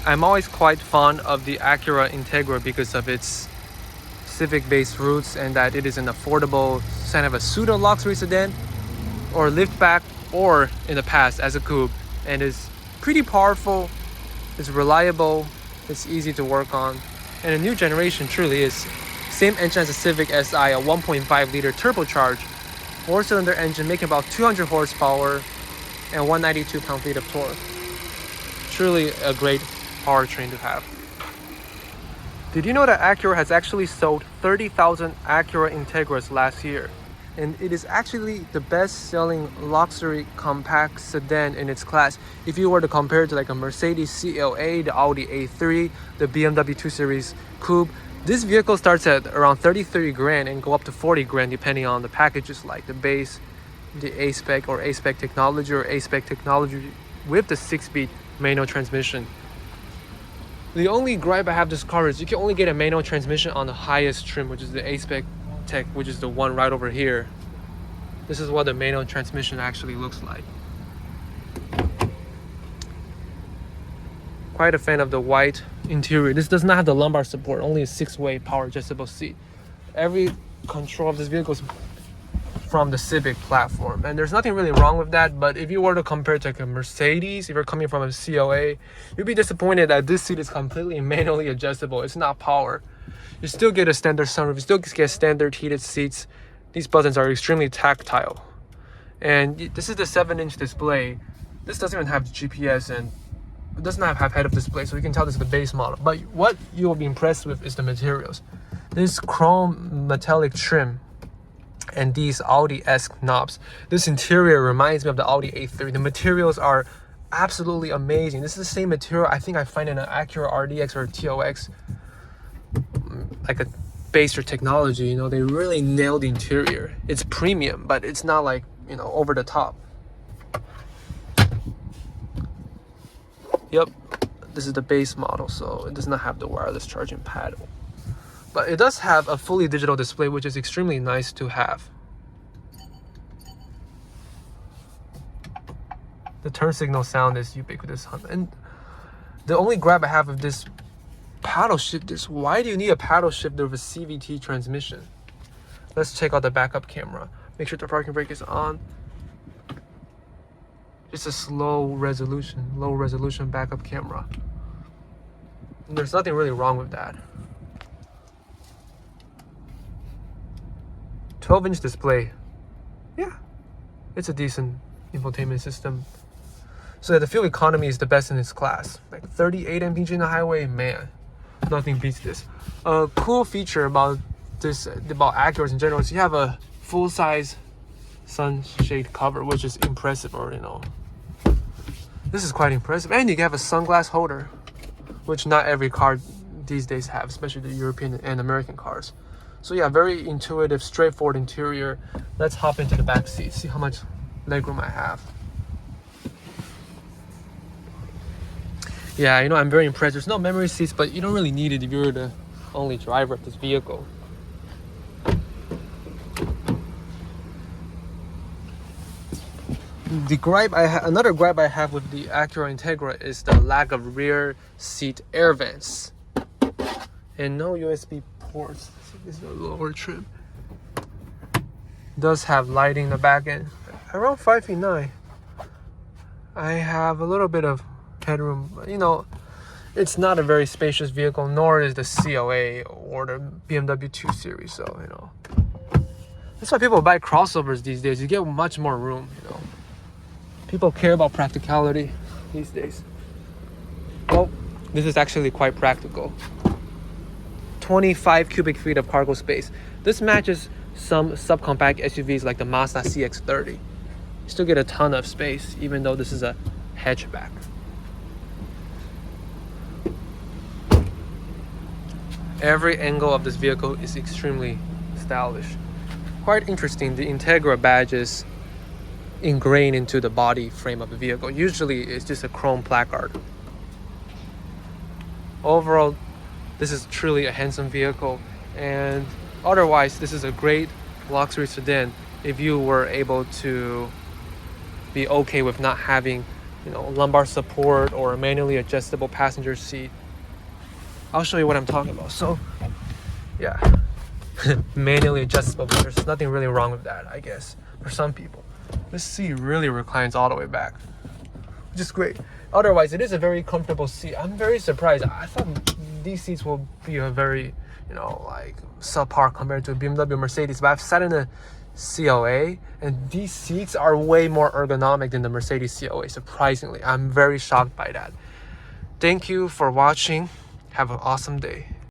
I'm always quite fond of the Acura Integra because of its Civic-based roots and that it is an affordable kind of a pseudo-luxury sedan or liftback, or in the past as a coupe, and is pretty powerful, it's reliable, it's easy to work on, and a new generation truly is. Same engine as the Civic Si, a 1.5 liter turbocharged 4-cylinder engine making about 200 horsepower and 192 pound-feet of torque. Truly a great powertrain to have. Did you know that Acura has actually sold 30,000 Acura Integras last year? And it is actually the best-selling luxury compact sedan in its class. If you were to compare it to like a Mercedes CLA, the Audi A3, the BMW 2 Series Coupe, this vehicle starts at around 33 grand and go up to 40 grand depending on the packages like the base, the A-Spec or A-Spec technology, or A-Spec technology with the 6-speed manual transmission. The only gripe I have this car is you can only get a manual transmission on the highest trim, which is the A-Spec Tech, which is the one right over here. This is what the manual transmission actually looks like. Quite a fan of the white interior. This does not have the lumbar support, only a 6-way power adjustable seat. Every control of this vehicle is from the Civic platform, and there's nothing really wrong with that. But if you were to compare it to like a Mercedes, if you're coming from a CLA, you'd be disappointed that this seat is completely manually adjustable. It's not power. You still get a standard sunroof, you still get standard heated seats. These buttons are extremely tactile. And this is the 7-inch display. This doesn't even have GPS and it does not have head-up display, so you can tell this is the base model. But what you will be impressed with is the materials. This chrome metallic trim and these Audi-esque knobs. This interior reminds me of the Audi A3. The materials are absolutely amazing. This is the same material I think I find in an Acura RDX or TOX. Like a base or technology, you know, they really nailed the interior. It's premium, but it's not like, you know, over the top. Yep, this is the base model, so it does not have the wireless charging pad. But it does have a fully digital display, which is extremely nice to have. The turn signal sound is ubiquitous. And the only gripe I have of this paddle shift is, why do you need a paddle shifter with a CVT transmission? Let's check out the backup camera. Make sure the parking brake is on. It's a low resolution backup camera. And there's nothing really wrong with that. 12-inch display. Yeah, it's a decent infotainment system. So the fuel economy is the best in its class. Like 38 mpg in the highway, man, nothing beats this. A cool feature about Acuras in general is you have a full-size sunshade cover, which is impressive, or you know, this is quite impressive. And you have a sunglass holder, which not every car these days have, especially the European and American cars. So yeah, very intuitive, straightforward interior. Let's hop into the back seat, see how much legroom I have. Yeah, you know, I'm very impressed. There's no memory seats, but you don't really need it if you're the only driver of this vehicle. Another gripe I have with the Acura Integra is the lack of rear seat air vents and no USB ports. So this is a lower trim. It does have lighting in the back end. Around 5'9", I have a little bit of headroom. But, you know, it's not a very spacious vehicle, nor is the CLA or the BMW 2 Series. So you know, that's why people buy crossovers these days. You get much more room. You know. People care about practicality these days. Well, this is actually quite practical. 25 cubic feet of cargo space. This matches some subcompact SUVs like the Mazda CX-30. You still get a ton of space, even though this is a hatchback. Every angle of this vehicle is extremely stylish. Quite interesting, the Integra badges ingrained into the body frame of the vehicle. Usually it's just a chrome placard. Overall, this is truly a handsome vehicle, and otherwise this is a great luxury sedan if you were able to be okay with not having, lumbar support or a manually adjustable passenger seat. I'll show you what I'm talking about. So yeah, manually adjustable, but there's nothing really wrong with that, I guess, for some people. This seat really reclines all the way back, which is great. Otherwise, it is a very comfortable seat. I'm very surprised. I thought these seats will be a very, like subpar compared to a BMW, Mercedes, but I've sat in a CLA and these seats are way more ergonomic than the Mercedes CLA, surprisingly. I'm very shocked by that. Thank you for watching. Have an awesome day.